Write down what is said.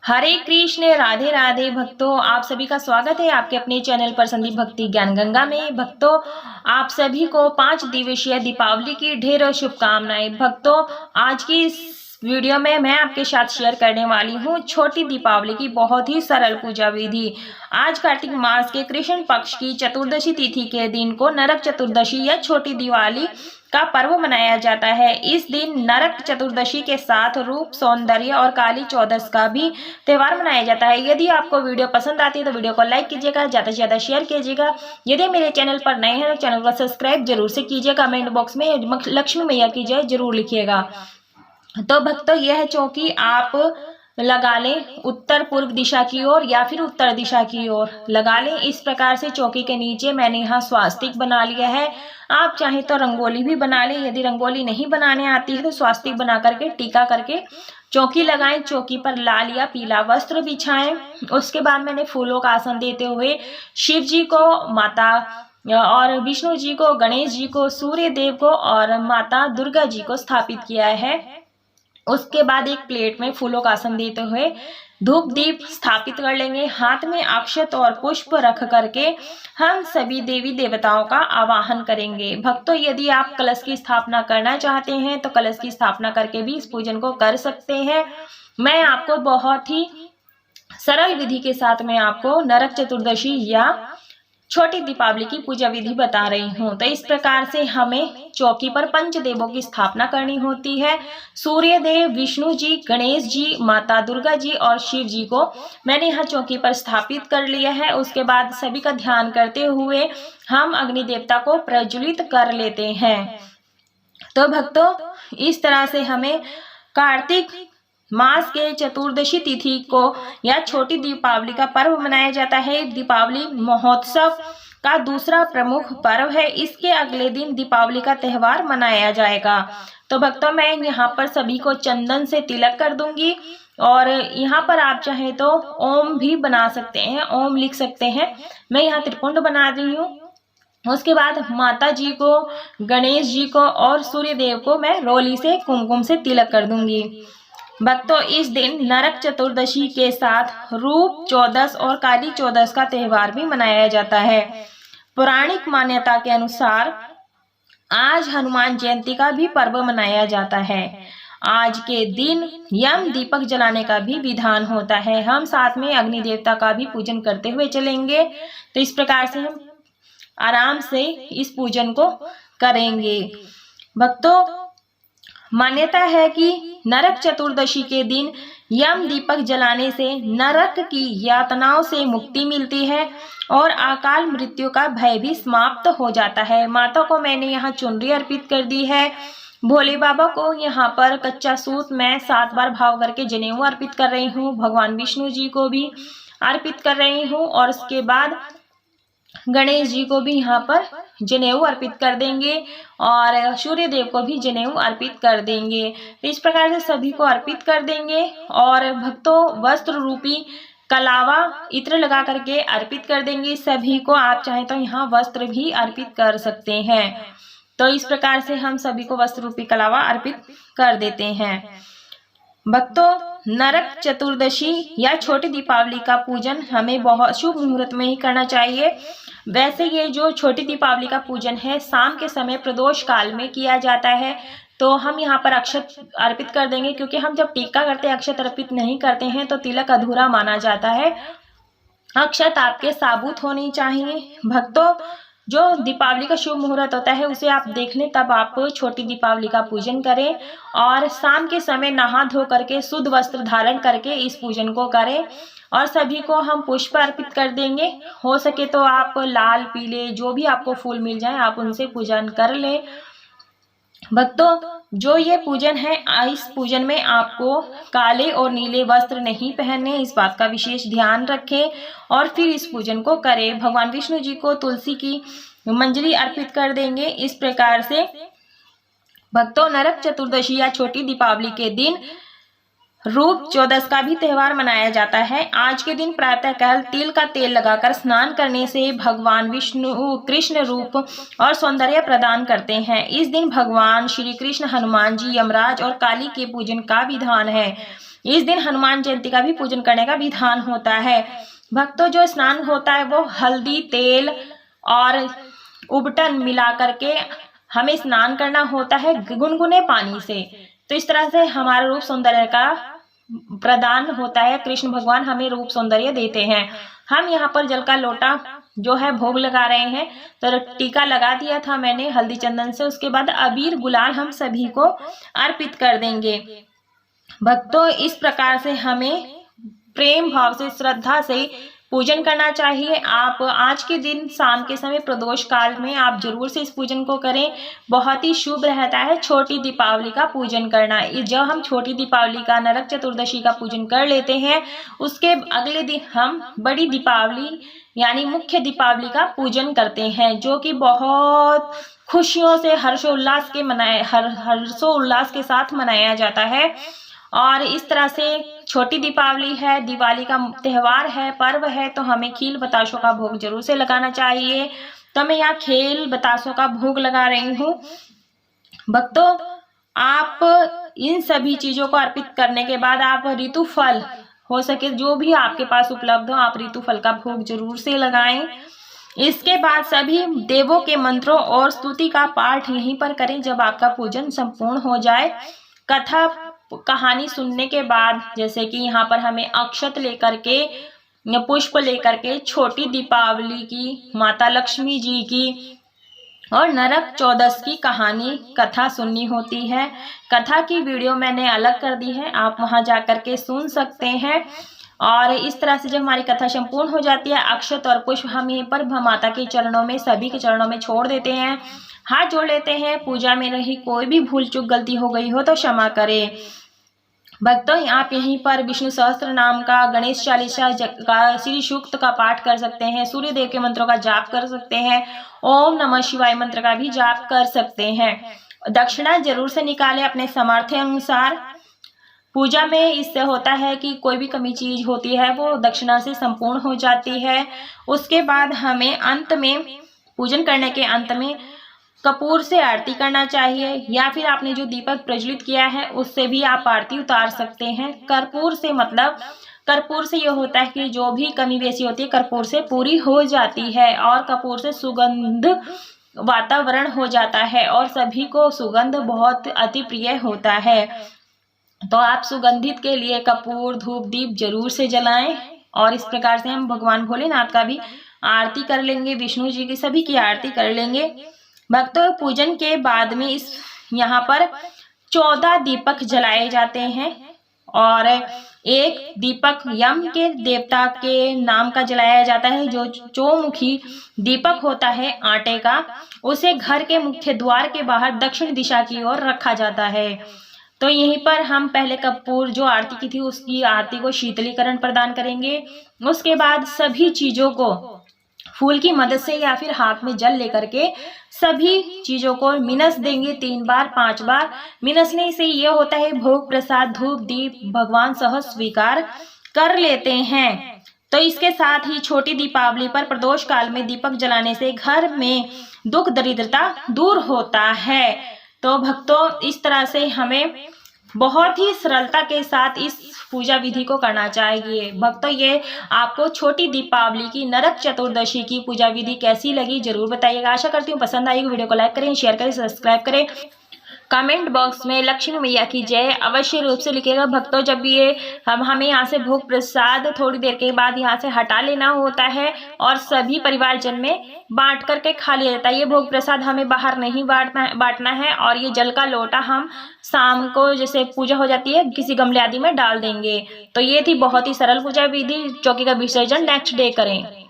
हरे कृष्ण राधे राधे भक्तों, आप सभी का स्वागत है आपके अपने चैनल पर संदीप भक्ति ज्ञान गंगा में। भक्तों, आप सभी को 5 दिवसीय दीपावली की ढेरों शुभकामनाएं। भक्तों, आज की इस वीडियो में मैं आपके साथ शेयर करने वाली हूँ छोटी दीपावली की बहुत ही सरल पूजा विधि। आज कार्तिक मास के कृष्ण पक्ष की चतुर्दशी तिथि के दिन को नरक चतुर्दशी या छोटी दिवाली का पर्व मनाया जाता है। इस दिन नरक चतुर्दशी के साथ रूप, सौंदर्य और काली चौदस का भी त्योहार मनाया जाता है। यदि आपको वीडियो पसंद आती है तो वीडियो को लाइक कीजिएगा, ज़्यादा से ज़्यादा शेयर कीजिएगा। यदि मेरे चैनल पर नए हैं तो चैनल को सब्सक्राइब जरूर से कीजिएगा। कमेंट बॉक्स में लक्ष्मी मैया की जय जरूर लिखिएगा। तो भक्तों, यह चौकी आप लगा लें उत्तर पूर्व दिशा की ओर या फिर उत्तर दिशा की ओर लगा लें। इस प्रकार से चौकी के नीचे मैंने यहाँ स्वास्तिक बना लिया है। आप चाहें तो रंगोली भी बना लें। यदि रंगोली नहीं बनाने आती है तो स्वास्तिक बना करके टीका करके चौकी लगाएं। चौकी पर लाल या पीला वस्त्र बिछाएं। उसके बाद मैंने फूलों का आसन देते हुए शिव जी को, माता और विष्णु जी को, गणेश जी को, सूर्य देव को और माता दुर्गा जी को स्थापित किया है। उसके बाद एक प्लेट में फूलों का आसन देते हुए धूप दीप स्थापित कर लेंगे। हाथ में अक्षत और पुष्प रख करके हम सभी देवी देवताओं का आवाहन करेंगे। भक्तों, यदि आप कलश की स्थापना करना चाहते हैं तो कलश की स्थापना करके भी इस पूजन को कर सकते हैं। मैं आपको बहुत ही सरल विधि के साथ में आपको नरक चतुर्दशी या छोटी दीपावली की पूजा विधि बता रही हूँ। तो इस प्रकार से हमें चौकी पर पंचदेवों की स्थापना करनी होती है। सूर्य देव, विष्णु जी, गणेश जी, माता दुर्गा जी और शिव जी को मैंने यहाँ चौकी पर स्थापित कर लिया है। उसके बाद सभी का ध्यान करते हुए हम अग्नि देवता को प्रज्वलित कर लेते हैं। तो भक्तों, इस तरह से हमें कार्तिक मास के चतुर्दशी तिथि को या छोटी दीपावली का पर्व मनाया जाता है। दीपावली महोत्सव का दूसरा प्रमुख पर्व है। इसके अगले दिन दीपावली का त्यौहार मनाया जाएगा। तो भक्तों, मैं यहाँ पर सभी को चंदन से तिलक कर दूंगी और यहाँ पर आप चाहें तो ओम भी बना सकते हैं, ओम लिख सकते हैं। मैं यहाँ त्रिपुंड बना रही हूँ। उसके बाद माता जी को, गणेश जी को और सूर्य देव को मैं रोली से कुमकुम से तिलक कर दूंगी। भक्तों, इस दिन नरक चतुर्दशी के साथ रूप चौदस और काली चौदस का त्यौहार भी मनाया जाता है। पौराणिक मान्यता के अनुसार आज हनुमान जयंती का भी पर्व मनाया जाता है। आज के दिन यम दीपक जलाने का भी विधान होता है। हम साथ में अग्नि देवता का भी पूजन करते हुए चलेंगे। तो इस प्रकार से हम आराम से इस पूजन को करेंगे। भक्तों, मान्यता है कि नरक चतुर्दशी के दिन यम दीपक जलाने से नरक की यातनाओं से मुक्ति मिलती है और अकाल मृत्यु का भय भी समाप्त हो जाता है। माता को मैंने यहाँ चुनरी अर्पित कर दी है। भोले बाबा को यहाँ पर कच्चा सूत मैं 7 बार भाव करके जनेऊ अर्पित कर रही हूँ। भगवान विष्णु जी को भी अर्पित कर रही हूँ और उसके बाद गणेश जी को भी यहाँ पर जनेऊ अर्पित कर देंगे और सूर्य देव को भी जनेऊ अर्पित कर देंगे। इस प्रकार से सभी को अर्पित कर देंगे और भक्तों, वस्त्र रूपी कलावा इत्र लगा करके अर्पित कर देंगे सभी को। आप चाहें तो यहाँ वस्त्र भी अर्पित कर सकते हैं। तो इस प्रकार से हम सभी को वस्त्र रूपी कलावा अर्पित कर देते हैं। भक्तों, नरक चतुर्दशी या छोटी दीपावली का पूजन हमें बहुत शुभ मुहूर्त में ही करना चाहिए। वैसे ये जो छोटी दीपावली का पूजन है शाम के समय प्रदोष काल में किया जाता है। तो हम यहाँ पर अक्षत अर्पित कर देंगे, क्योंकि हम जब टीका करते हैं अक्षत अर्पित नहीं करते हैं तो तिलक अधूरा माना जाता है। अक्षत आपके साबुत होनी चाहिए। भक्तों, जो दीपावली का शुभ मुहूर्त होता है उसे आप देख लें, तब आप छोटी दीपावली का पूजन करें और शाम के समय नहा धो करके शुद्ध वस्त्र धारण करके इस पूजन को करें और सभी को हम पुष्प अर्पित कर देंगे। हो सके तो आप लाल, पीले जो भी आपको फूल मिल जाए आप उनसे पूजन कर लें। भक्तों, जो ये पूजन है, इस पूजन में आपको काले और नीले वस्त्र नहीं पहनने, इस बात का विशेष ध्यान रखें और फिर इस पूजन को करें। भगवान विष्णु जी को तुलसी की मंजरी अर्पित कर देंगे। इस प्रकार से भक्तों, नरक चतुर्दशी या छोटी दीपावली के दिन रूप चौदस का भी त्यौहार मनाया जाता है। आज के दिन प्रातःकाल तिल का तेल लगाकर स्नान करने से भगवान विष्णु कृष्ण रूप और सौंदर्य प्रदान करते हैं। इस दिन भगवान श्री कृष्ण, हनुमान जी, यमराज और काली के पूजन का विधान है। इस दिन हनुमान जयंती का भी पूजन करने का विधान होता है। भक्तों, जो स्नान होता है वो हल्दी, तेल और उबटन मिला करके हमें स्नान करना होता है गुनगुने पानी से। तो इस तरह से हमारा रूप सौंदर्य का प्रदान होता है। कृष्ण भगवान हमें रूप सौंदर्य देते हैं। हम यहाँ पर जल का लोटा जो है भोग लगा रहे हैं। तो टीका लगा दिया था मैंने हल्दी चंदन से। उसके बाद अबीर गुलाल हम सभी को अर्पित कर देंगे। भक्तों, इस प्रकार से हमें प्रेम भाव से, श्रद्धा से पूजन करना चाहिए। आप आज के दिन शाम के समय प्रदोष काल में आप जरूर से इस पूजन को करें। बहुत ही शुभ रहता है छोटी दीपावली का पूजन करना। जब हम छोटी दीपावली का, नरक चतुर्दशी का पूजन कर लेते हैं, उसके अगले दिन हम बड़ी दीपावली यानी मुख्य दीपावली का पूजन करते हैं, जो कि बहुत खुशियों से हर्षोल्लास के साथ मनाया जाता है। और इस तरह से छोटी दीपावली है, दिवाली का त्यौहार है, पर्व है, तो हमें खील बताशों का भोग जरूर से लगाना चाहिए। तो मैं यहाँ खील बताशों का भोग लगा रही हूँ। भक्तों, आप इन सभी चीजों को अर्पित करने के बाद आप ऋतु फल हो सके जो भी आपके पास उपलब्ध हो, आप ऋतु फल का भोग जरूर से लगाएं। इसके बाद सभी देवों के मंत्रों और स्तुति का पाठ यहीं पर करें जब आपका पूजन संपूर्ण हो जाए। कथा कहानी सुनने के बाद, जैसे कि यहाँ पर हमें अक्षत लेकर के, पुष्प लेकर के छोटी दीपावली की, माता लक्ष्मी जी की और नरक चौदस की कहानी कथा सुननी होती है। कथा की वीडियो मैंने अलग कर दी है, आप वहां जाकर के सुन सकते हैं। और इस तरह से जब हमारी कथा संपूर्ण हो जाती है, अक्षत और पुष्प हम यहीं पर माता के चरणों में, सभी के चरणों में छोड़ देते हैं, हाथ जोड़ लेते हैं। पूजा में रही कोई भी भूल चूक गलती हो गई हो तो क्षमा करें। भक्तों, आप यहीं पर विष्णु सहस्त्र नाम का, गणेश चालीसा का, श्री सूक्त का पाठ कर सकते हैं, सूर्य देव के मंत्रों का जाप कर सकते हैं, ओम नमः शिवाय मंत्र का भी जाप कर सकते हैं। दक्षिणा जरूर से निकालें अपने सामर्थ्य अनुसार। पूजा में इससे होता है कि कोई भी कमी चीज होती है वो दक्षिणा से संपूर्ण हो जाती है। उसके बाद हमें अंत में, पूजन करने के अंत में कपूर से आरती करना चाहिए, या फिर आपने जो दीपक प्रज्वलित किया है उससे भी आप आरती उतार सकते हैं। कर्पूर से मतलब, कर्पूर से यह होता है कि जो भी कमी बेसी होती है कर्पूर से पूरी हो जाती है, और कपूर से सुगंध वातावरण हो जाता है और सभी को सुगंध बहुत अति प्रिय होता है। तो आप सुगंधित के लिए कपूर, धूप, दीप जरूर से जलाएं। और इस प्रकार से हम भगवान भोलेनाथ का भी आरती कर लेंगे, विष्णु जी की सभी की आरती कर लेंगे। भक्तों, पूजन के बाद में इस यहाँ पर 14 दीपक जलाए जाते हैं, और एक दीपक यम के देवता के नाम का जलाया जाता है। जो चौमुखी दीपक होता है आटे का, उसे घर के मुख्य द्वार के बाहर दक्षिण दिशा की ओर रखा जाता है। तो यहीं पर हम पहले कपूर जो आरती की थी उसकी आरती को शीतलीकरण प्रदान करेंगे। उसके बाद सभी चीजों को फूल की मदद से या फिर हाथ में जल लेकर के सभी चीजों को मिनस देंगे 3 बार 5 बार। मिनसने से ये होता है भोग प्रसाद, धूप, दीप भगवान सहज स्वीकार कर लेते हैं। तो इसके साथ ही छोटी दीपावली पर प्रदोष काल में दीपक जलाने से घर में दुख दरिद्रता दूर होता है। तो भक्तों, इस तरह से हमें बहुत ही सरलता के साथ इस पूजा विधि को करना चाहिए। भक्तों, ये आपको छोटी दीपावली की, नरक चतुर्दशी की पूजा विधि कैसी लगी जरूर बताइएगा। आशा करती हूँ पसंद आएगी। वीडियो को लाइक करें, शेयर करें, सब्सक्राइब करें। कमेंट बॉक्स में लक्ष्मी मैया की जय अवश्य रूप से लिखिएगा। भक्तों, जब ये हमें यहाँ से भोग प्रसाद थोड़ी देर के बाद यहाँ से हटा लेना होता है और सभी परिवारजन में बांट करके खा लिया जाता है। ये भोग प्रसाद हमें बाहर नहीं बांटना है। और ये जल का लोटा हम शाम को जैसे पूजा हो जाती है किसी गमले आदि में डाल देंगे। तो ये थी बहुत ही सरल पूजा विधि। चौकी का विसर्जन नेक्स्ट डे करें।